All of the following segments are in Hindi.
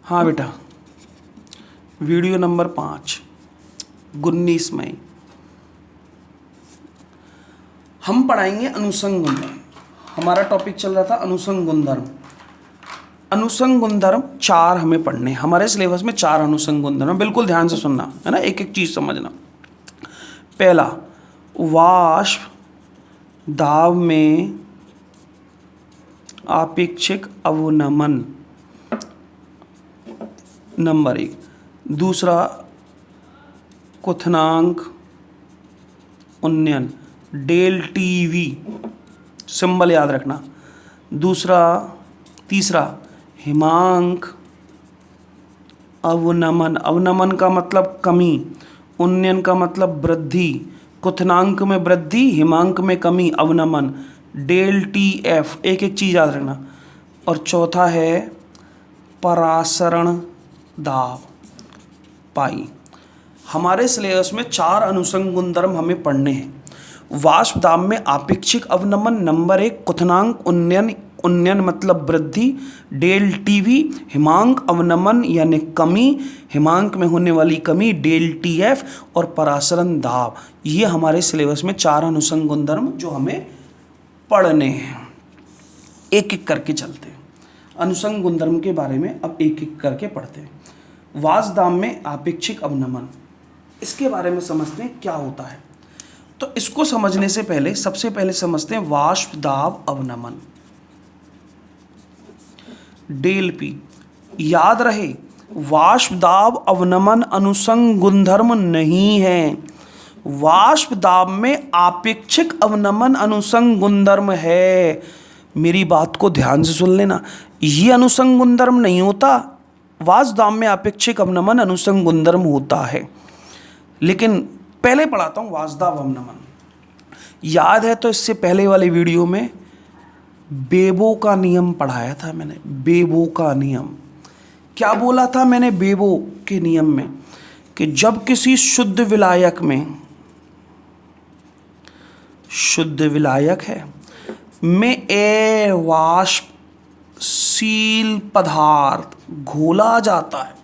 हाँ बेटा, वीडियो नंबर 5 19 मई हम पढ़ाएंगे अनुसंग गुणधर्म। हमारा टॉपिक चल रहा था अनुसंग गुणधर्म। अनुसंग गुणधर्म 4 हमें पढ़ने, हमारे सिलेबस में 4 अनुसंग गुणधर्म। बिल्कुल ध्यान से सुनना है ना, एक एक चीज समझना। पहला, वाष्प दाब में आपेक्षिक अवनमन, नंबर 1। दूसरा, क्वथनांक उन्नयन, डेल टीवी, सिंबल याद रखना। तीसरा, हिमांक अवनमन, अवनमन का मतलब कमी, उन्नयन का मतलब वृद्धि, क्वथनांक में वृद्धि, हिमांक में कमी, अवनमन, डेल टी एफ, एक एक चीज याद रखना। और चौथा है परासरण दाब, पाई। हमारे सिलेबस में 4 अनुसंग गुणधर्म हमें पढ़ने हैं। वाष्प दाब में आपेक्षिक अवनमन, नंबर 1, क्वथनांक उन्नयन, उन्नयन मतलब वृद्धि, डेल टीवी, हिमांक अवनमन यानी कमी, हिमांक में होने वाली कमी, डेल टी एफ, और परासरण दाब। ये हमारे सिलेबस में 4 अनुसंग गुणधर्म जो हमें पढ़ने हैं। एक एक करके चलते हैं अनुसंग गुणधर्म के बारे में। अब एक एक करके पढ़ते हैं। वाष्प दाब में आपेक्षिक अवनमन, इसके बारे में समझते हैं क्या होता है। तो इसको समझने से पहले सबसे पहले समझते हैं वाष्प दाब अवनमन, डेल पी। याद रहे, वाष्प दाब अवनमन अनुसंग गुणधर्म नहीं है। वाष्प दाब में आपेक्षिक अवनमन अनुसंग गुणधर्म है। मेरी बात को ध्यान से सुन लेना, ये अनुसंग गुणधर्म नहीं होता। वाष्प दाब में आपेक्षिक अवनमन अनुसंग गुणधर्म होता है। लेकिन पहले पढ़ाता हूँ वाष्प दाब अवनमन। याद है तो इससे पहले वाले वीडियो में बेबो का नियम पढ़ाया था मैंने। बेबो का नियम क्या बोला था मैंने? बेबो के नियम में कि जब किसी शुद्ध विलायक में, शुद्ध विलायक है में अवाष्पशील पदार्थ घोला जाता है।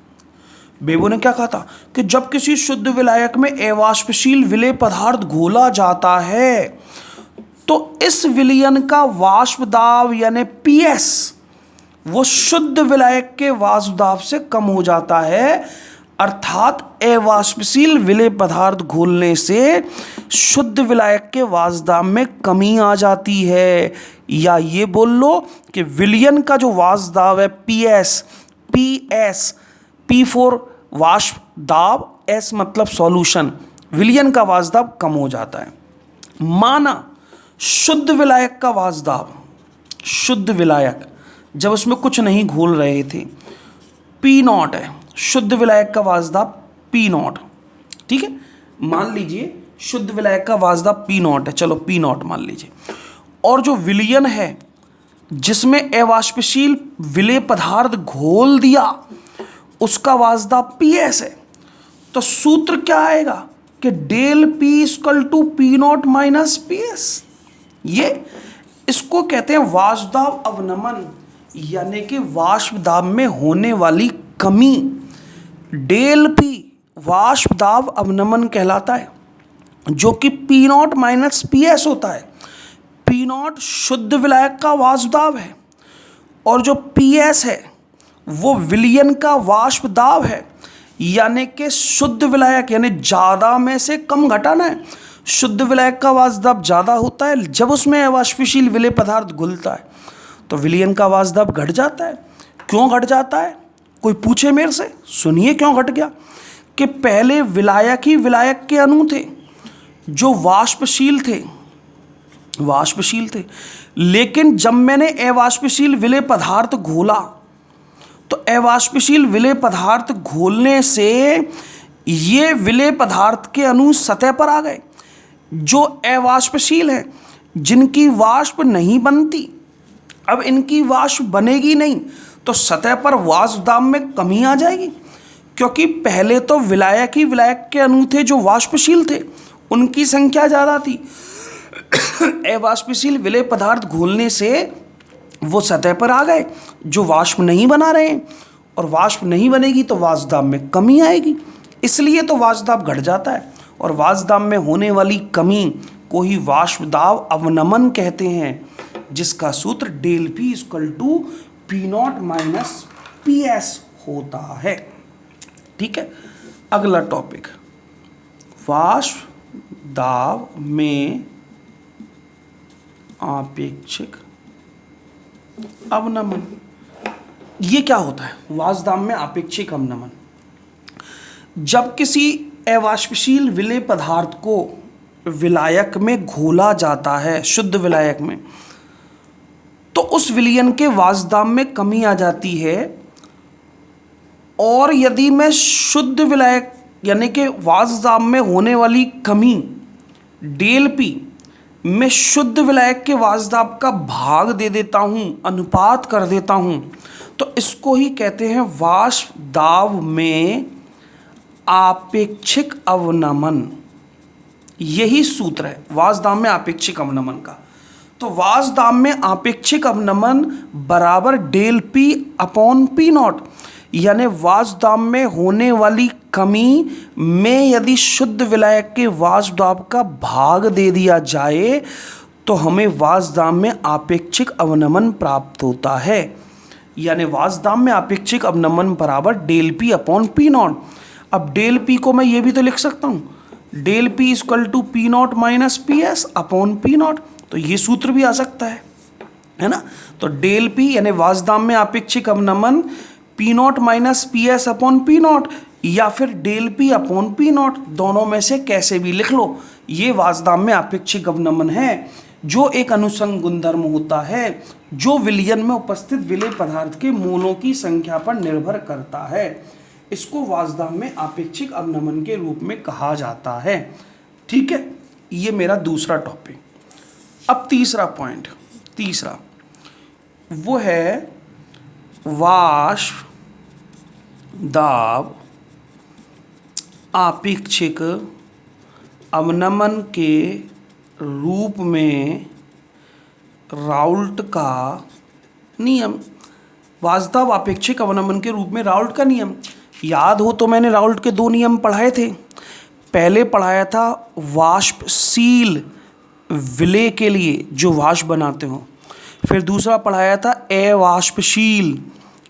बेबो ने क्या कहा था कि जब किसी शुद्ध विलायक में अवाष्पशील विलेय पदार्थ घोला जाता है तो इस विलयन का वाष्प दाब यानी पीएस वो शुद्ध विलायक के वाष्प दाब से कम हो जाता है। अर्थात अवाष्पशील विलेय पदार्थ घोलने से शुद्ध विलायक के वाष्प दाब में कमी आ जाती है। या ये बोल लो कि विलयन का जो वाष्प दाब है पीएस, पी फॉर वाष्प दाब, एस मतलब सॉल्यूशन, विलयन का वाष्प दाब कम हो जाता है। माना शुद्ध विलायक का वाष्प दाब, शुद्ध विलायक जब उसमें कुछ नहीं घोल रहे थे, पी नॉट है, शुद्ध विलायक का वाष्प दाब पी नॉट, ठीक है। मान लीजिए शुद्ध विलायक का वाष्प दाब पी नॉट है, चलो पी नॉट मान लीजिए। और जो विलयन है जिसमें अवाष्पशील विलेय पदार्थ घोल दिया उसका वाष्प दाब पी एस है। तो सूत्र क्या आएगा कि del P equal to P naught minus P S. ये इसको कहते हैं वाष्प दाब अवनमन, यानी कि वाष्प दाब में होने वाली कमी। डेल पी वाष्प दाब अवनमन कहलाता है, जो कि P naught minus P S होता है। पी नॉट शुद्ध विलायक का वाष्प दाब है और जो पी एस है वो विलयन का वाष्प दाब है। यानी कि शुद्ध विलायक यानी ज़्यादा में से कम घटाना है। शुद्ध विलायक का वाष्प दाब ज़्यादा होता है जब उसमें अवाष्पशील विलेय पदार्थ घुलता है, तो विलयन का वाष्प दाब घट जाता है। क्यों घट जाता है? कोई पूछे मेरे से, सुनिए क्यों घट गया। कि पहले विलायक ही विलायक के अणु थे जो वाष्पशील थे, लेकिन जब मैंने अवाष्पशील विलेय पदार्थ घोला तो अवाष्पशील विलेय पदार्थ घोलने से ये विलेय पदार्थ के अणु सतह पर आ गए जो अवाष्पशील है, जिनकी वाष्प नहीं बनती। अब इनकी वाष्प बनेगी नहीं तो सतह पर वाष्प दाब में कमी आ जाएगी, क्योंकि पहले तो विलायक ही विलायक के अणु थे जो वाष्पशील थे, उनकी संख्या ज़्यादा थी। अवाष्पशील विलेय पदार्थ घोलने से वो सतह पर आ गए जो वाष्प नहीं बना रहे हैं, और वाष्प नहीं बनेगी तो वाष्प दाब में कमी आएगी, इसलिए तो वाष्प दाब घट जाता है। और वाष्प दाब में होने वाली कमी को ही वाष्प दाब अवनमन कहते हैं, जिसका सूत्र del P equal to P naught minus P S होता है। ठीक है, अगला टॉपिक, वाष्प दाब में आपेक्षिक अवनमन। ये क्या होता है? वाष्प दाब में आपेक्षिक अवनमन, जब किसी अवाष्पशील विलेय पदार्थ को विलायक में घोला जाता है, शुद्ध विलायक में, तो उस विलयन के वाष्प दाब में कमी आ जाती है। और यदि मैं शुद्ध विलायक यानी कि वाष्प दाब में होने वाली कमी डेल पी मैं शुद्ध विलायक के वाष्प दाब का भाग दे देता हूं, अनुपात कर देता हूं, तो इसको ही कहते हैं वाष्प दाब में आपेक्षिक अवनमन। यही सूत्र है वाष्प दाब में आपेक्षिक अवनमन का। तो वाष्प दाब में आपेक्षिक अवनमन बराबर del P upon P naught, यानी वाष्प दाब में होने वाली कमी में यदि शुद्ध विलायक के वाष्प दाब का भाग दे दिया जाए तो हमें वाष्प दाब में आपेक्षिक अवनमन प्राप्त होता है। यानी वाष्प दाब में आपेक्षिक अवनमन बराबर del P upon P naught. अब डेल पी को मैं ये भी तो लिख सकता हूँ, del P equal to P naught minus P S upon P naught, तो ये सूत्र भी आ सकता है ना। तो डेल पी यानी वाष्प दाब में आपेक्षिक अवनमन P naught minus P S upon P naught, या फिर del P upon P naught, दोनों में से कैसे भी लिख लो। ये वाष्प दाब में आपेक्षिक अवनमन है, जो एक अनुसंग गुणधर्म होता है जो विलयन में उपस्थित विलेय पदार्थ के मोलों की संख्या पर निर्भर करता है। इसको वाष्प दाब में आपेक्षिक अवनमन के रूप में कहा जाता है। ठीक है, ये मेरा दूसरा टॉपिक। अब तीसरा पॉइंट, तीसरा वो है वाष्प दाब आपेक्षिक अवनमन के रूप में राउल्ट का नियम। वाष्प दाब आपेक्षिक अवनमन के रूप में राउल्ट का नियम, याद हो तो मैंने राउल्ट के दो नियम पढ़ाए थे। पहले पढ़ाया था वाष्पशील विलेय के लिए जो वाष्प बनाते हो, फिर दूसरा पढ़ाया था अवाष्पशील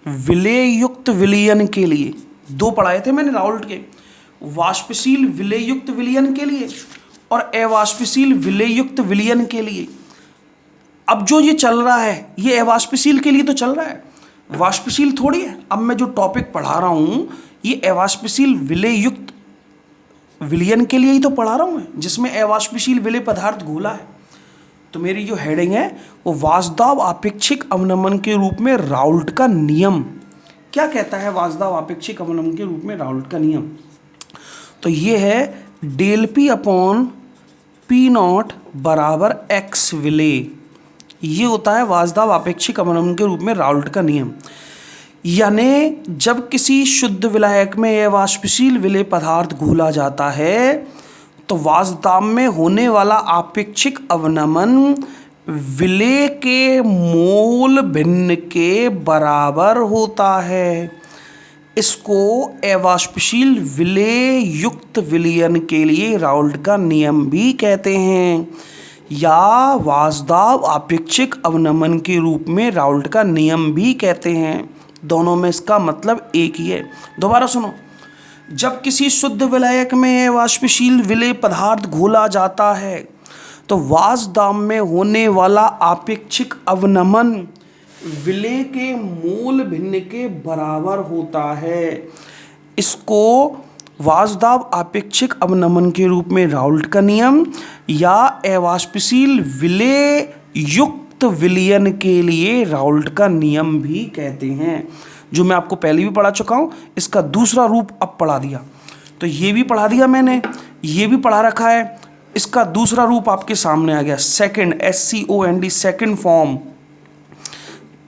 विलेय युक्त विलयन के लिए। दो पढ़ाए थे मैंने राउल्ट के, वाष्पशील विलेय युक्त विलयन के लिए और अवाष्पशील विलेय युक्त विलयन के लिए। अब जो ये चल रहा है ये अवाष्पशील के लिए तो चल रहा है, वाष्पशील थोड़ी है। अब मैं जो टॉपिक पढ़ा रहा हूं ये अवाष्पशील विलेय युक्त विलयन के लिए ही तो पढ़ा रहा हूं मैं, जिसमें अवाष्पशील विलेय पदार्थ घोला है। तो मेरी जो हेडिंग है वो वाष्प दाब आपेक्षिक अवनमन के रूप में राउल्ट का नियम। क्या कहता है वाष्प दाब आपेक्षिक अवनमन के रूप में राउल्ट का नियम? तो ये है del P upon P naught बराबर एक्स विलेय। ये होता है वाष्प दाब आपेक्षिक अवनमन के रूप में राउल्ट का नियम। यानी जब किसी शुद्ध विलायक में अवाष्पशील विलेय पदार्थ घोला जाता है तो वाष्प दाब में होने वाला आपेक्षिक अवनमन विलेय के मोल भिन्न के बराबर होता है। इसको अवाष्पशील विलेय युक्त विलयन के लिए राउल्ट का नियम भी कहते हैं, या वाष्प दाब आपेक्षिक अवनमन के रूप में राउल्ट का नियम भी कहते हैं। दोनों में इसका मतलब एक ही है। दोबारा सुनो, जब किसी शुद्ध विलायक में अवाष्पशील विलेय पदार्थ घोला जाता है तो वाष्प दाब में होने वाला आपेक्षिक अवनमन विलेय के मोल भिन्न के बराबर होता है। इसको वाष्प दाब आपेक्षिक अवनमन के रूप में राउल्ट का नियम या अवाष्पशील विलेय युक्त विलयन के लिए राउल्ट का नियम भी कहते हैं, जो मैं आपको पहले भी पढ़ा चुका हूँ। इसका दूसरा रूप अब पढ़ा दिया, तो ये भी पढ़ा दिया मैंने, ये भी पढ़ा रखा है। इसका दूसरा रूप आपके सामने आ गया, सेकंड SCOND सेकंड फॉर्म।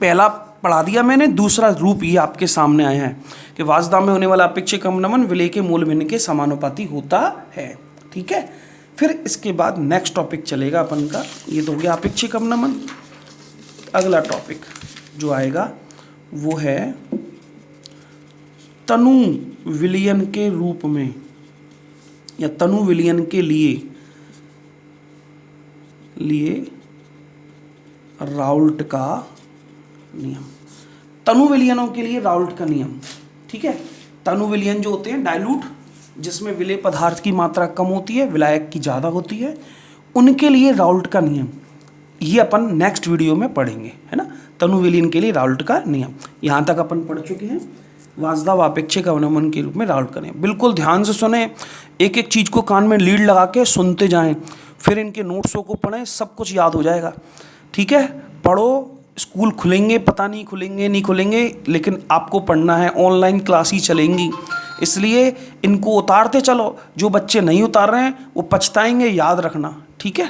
पहला पढ़ा दिया मैंने, दूसरा रूप ये आपके सामने आया है कि वाष्प दाब में होने वाला अपेक्षिक अवनमन विलेय के मोल भिन्न के समानुपाती होता है। ठीक है, फिर इसके बाद नेक्स्ट टॉपिक चलेगा अपन का, ये तो हो गया अपेक्षिक अवनमन। अगला टॉपिक जो आएगा वो है तनु विलयन के रूप में या तनु विलयन के लिए राउल्ट का नियम। तनु विलयनों के लिए राउल्ट का नियम, ठीक है। तनु विलयन जो होते हैं डाइल्यूट, जिसमें विलेय पदार्थ की मात्रा कम होती है, विलायक की ज़्यादा होती है, उनके लिए राउल्ट का नियम, ये अपन नेक्स्ट वीडियो में पढ़ेंगे, है ना। तनु विलयन के लिए राउल्ट का नियम यहाँ तक अपन पढ़ चुके हैं। वासुदेव अपेक्षिक अवनमन के रूप में राउल्ट का नियम। बिल्कुल ध्यान से सुने, एक एक चीज़ को कान में लीड लगा के सुनते जाएं, फिर इनके नोट्सों को पढ़ें, सब कुछ याद हो जाएगा, ठीक है। पढ़ो, स्कूल खुलेंगे पता नहीं खुलेंगे नहीं खुलेंगे, लेकिन आपको पढ़ना है, ऑनलाइन क्लास ही चलेंगी, इसलिए इनको उतारते चलो। जो बच्चे नहीं उतार रहे हैं वो पछताएंगे, याद रखना, ठीक है।